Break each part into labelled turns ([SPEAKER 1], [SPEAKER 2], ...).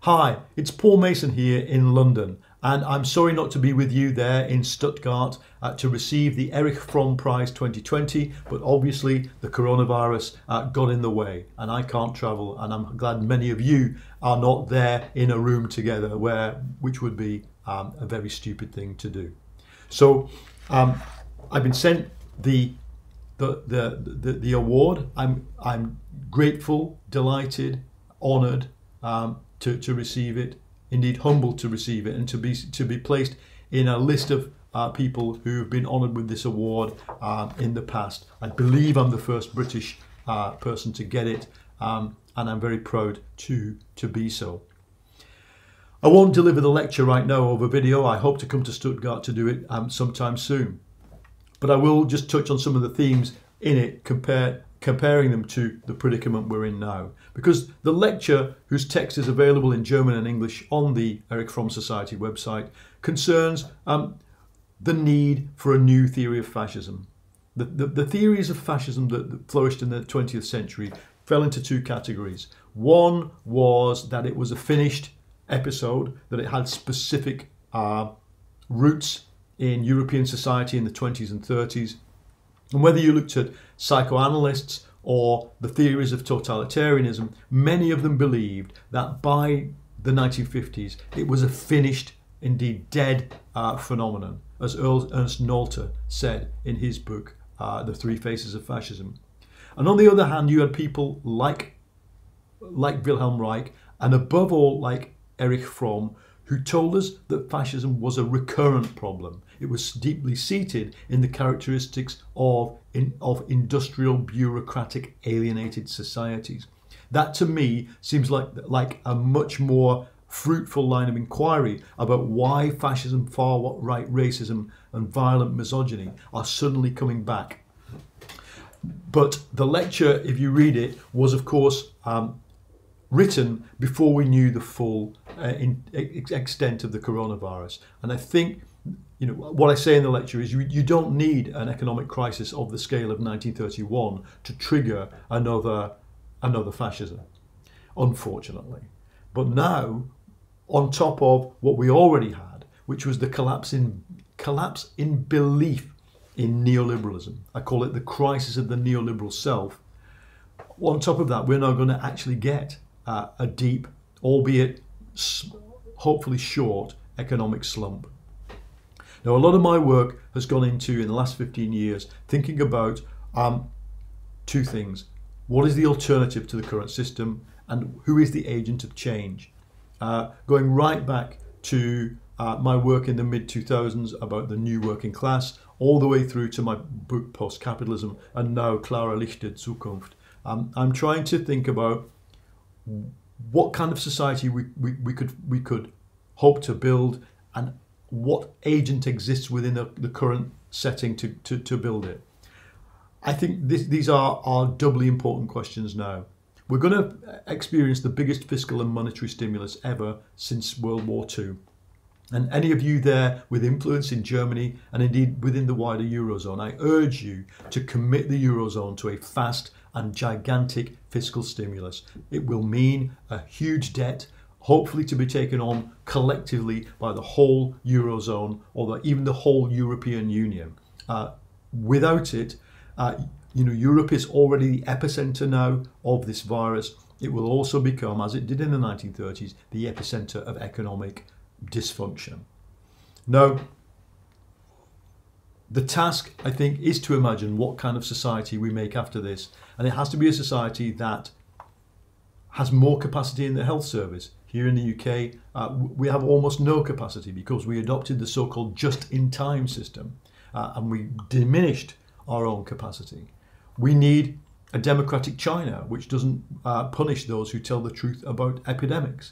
[SPEAKER 1] Hi, it's Paul Mason here in London, and I'm sorry not to be with you there in Stuttgart to receive the Erich Fromm Prize 2020, but obviously the coronavirus got in the way and I can't travel, and I'm glad many of you are not there in a room together, which would be a very stupid thing to do. So I've been sent the award. I'm grateful, delighted, honoured to receive it, indeed humbled to receive it, and to be placed in a list of people who have been honoured with this award in the past. I believe I'm the first British person to get it, and I'm very proud to be so. I won't deliver the lecture right now over video. I hope to come to Stuttgart to do it sometime soon. But I will just touch on some of the themes in it, comparing them to the predicament we're in now. Because the lecture, whose text is available in German and English on the Erich Fromm Society website, concerns the need for a new theory of fascism. The theories of fascism that flourished in the 20th century fell into two categories. One was that it was a finished episode, that it had specific roots in European society in the 20s and 30s. And whether you looked at psychoanalysts or the theories of totalitarianism, many of them believed that by the 1950s it was a finished, indeed dead phenomenon, as Ernst Nolte said in his book, The Three Faces of Fascism. And on the other hand, you had people like Wilhelm Reich, and above all like Erich Fromm, who told us that fascism was a recurrent problem. It was deeply seated in the characteristics of industrial, bureaucratic, alienated societies. That to me seems like a much more fruitful line of inquiry about why fascism, far-right racism and violent misogyny are suddenly coming back. But the lecture, if you read it, was of course written before we knew the full extent of the coronavirus. And I think, you know, what I say in the lecture is you don't need an economic crisis of the scale of 1931 to trigger another fascism, unfortunately. But now, on top of what we already had, which was the collapse in belief in neoliberalism, I call it the crisis of the neoliberal self. On top of that, we're now going to actually get a deep, albeit hopefully short, economic slump. Now, a lot of my work has gone into, in the last 15 years, thinking about two things. What is the alternative to the current system, and who is the agent of change? Going right back to my work in the mid-2000s about the new working class, all the way through to my book Post-Capitalism, and now Klare Lichte Zukunft. I'm trying to think about what kind of society we could hope to build, and what agent exists within the current setting to build it. I think these are doubly important questions now. We're going to experience the biggest fiscal and monetary stimulus ever since World War II. And any of you there with influence in Germany and indeed within the wider Eurozone, I urge you to commit the Eurozone to a fast and gigantic fiscal stimulus. It will mean a huge debt, hopefully to be taken on collectively by the whole Eurozone, or even the whole European Union. Without it, Europe is already the epicenter now of this virus. It will also become, as it did in the 1930s, the epicenter of economic dysfunction. Now, the task, I think, is to imagine what kind of society we make after this. And it has to be a society that has more capacity in the health service. Here in the UK, we have almost no capacity because we adopted the so-called just-in-time system and we diminished our own capacity. We need a democratic China, which doesn't punish those who tell the truth about epidemics.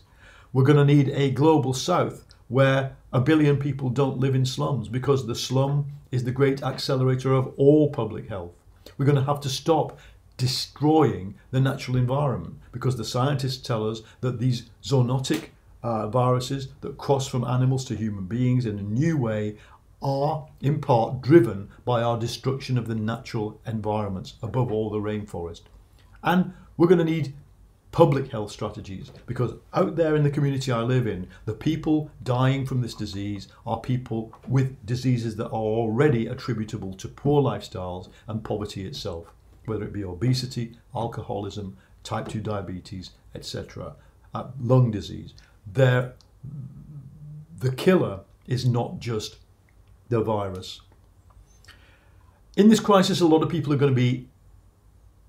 [SPEAKER 1] We're going to need a global south where 1 billion people don't live in slums, because the slum is the great accelerator of all public health. We're going to have to stop destroying the natural environment, because the scientists tell us that these zoonotic viruses that cross from animals to human beings in a new way are in part driven by our destruction of the natural environments, above all the rainforest. And we're going to need public health strategies, because out there in the community I live in, the people dying from this disease are people with diseases that are already attributable to poor lifestyles and poverty itself, whether it be obesity, alcoholism, type 2 diabetes, etc., lung disease. The killer is not just the virus. In this crisis, a lot of people are going to be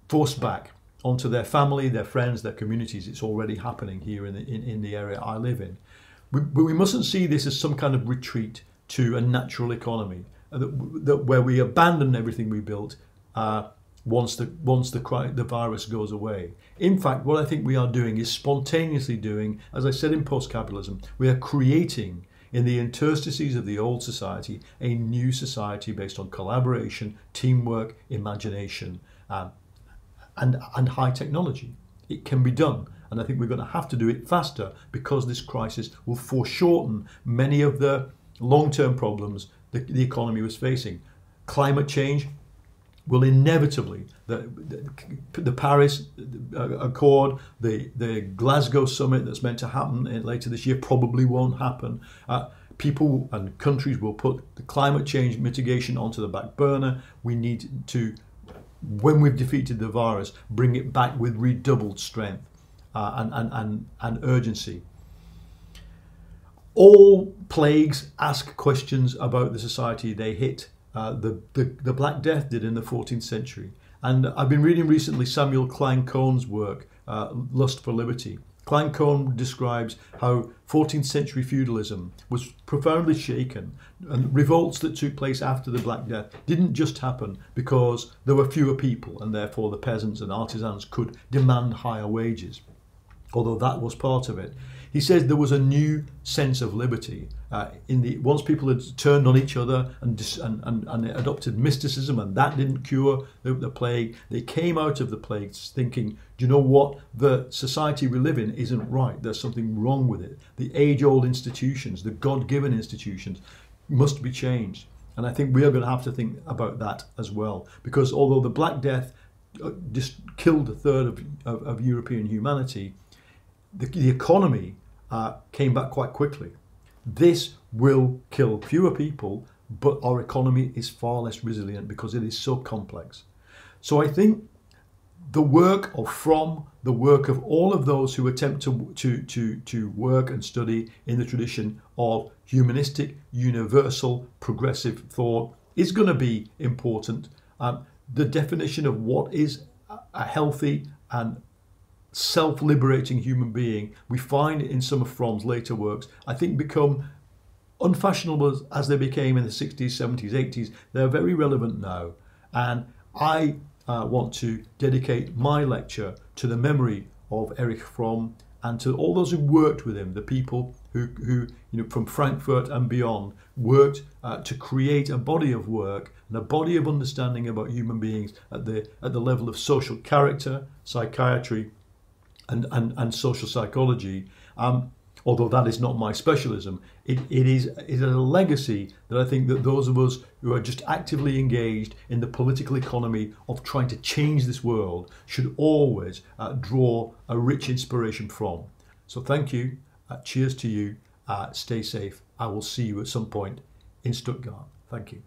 [SPEAKER 1] forced back onto their family, their friends, their communities. It's already happening here in the area I live in. But we mustn't see this as some kind of retreat to a natural economy, where we abandon everything we built once the virus goes away. In fact, what I think we are doing is spontaneously doing, as I said in post-capitalism, we are creating in the interstices of the old society a new society based on collaboration, teamwork, imagination, and high technology. It can be done, and I think we're going to have to do it faster, because this crisis will foreshorten many of the long-term problems the economy was facing. Climate change will inevitably, the Paris Accord, the Glasgow summit that's meant to happen later this year probably won't happen. People and countries will put the climate change mitigation onto the back burner. We need to, when we've defeated the virus, bring it back with redoubled strength and urgency. All plagues ask questions about the society they hit. The Black Death did in the 14th century. And I've been reading recently Samuel Klein-Cohn's work, Lust for Liberty. Klein-Cohn describes how 14th century feudalism was profoundly shaken, and revolts that took place after the Black Death didn't just happen because there were fewer people and therefore the peasants and artisans could demand higher wages, although that was part of it. He says there was a new sense of liberty once people had turned on each other and adopted mysticism, and that didn't cure the plague. They came out of the plague thinking, do you know what? The society we live in isn't right. There's something wrong with it. The age-old institutions, the God-given institutions, must be changed. And I think we are going to have to think about that as well, because although the Black Death just killed a third of European humanity, the economy came back quite quickly. This will kill fewer people, but our economy is far less resilient because it is so complex. So I think the work of Fromm, the work of all of those who attempt to work and study in the tradition of humanistic, universal, progressive thought is going to be important. The definition of what is a healthy and self-liberating human being, we find in some of Fromm's later works, I think become unfashionable as they became in the 60s, 70s, 80s. They're very relevant now. And I want to dedicate my lecture to the memory of Erich Fromm and to all those who worked with him, the people who from Frankfurt and beyond, worked to create a body of work and a body of understanding about human beings at the level of social character, psychiatry, and social psychology. Although that is not my specialism, it is a legacy that I think that those of us who are just actively engaged in the political economy of trying to change this world should always draw a rich inspiration from. So thank you, cheers to you, stay safe. I will see you at some point in Stuttgart. Thank you.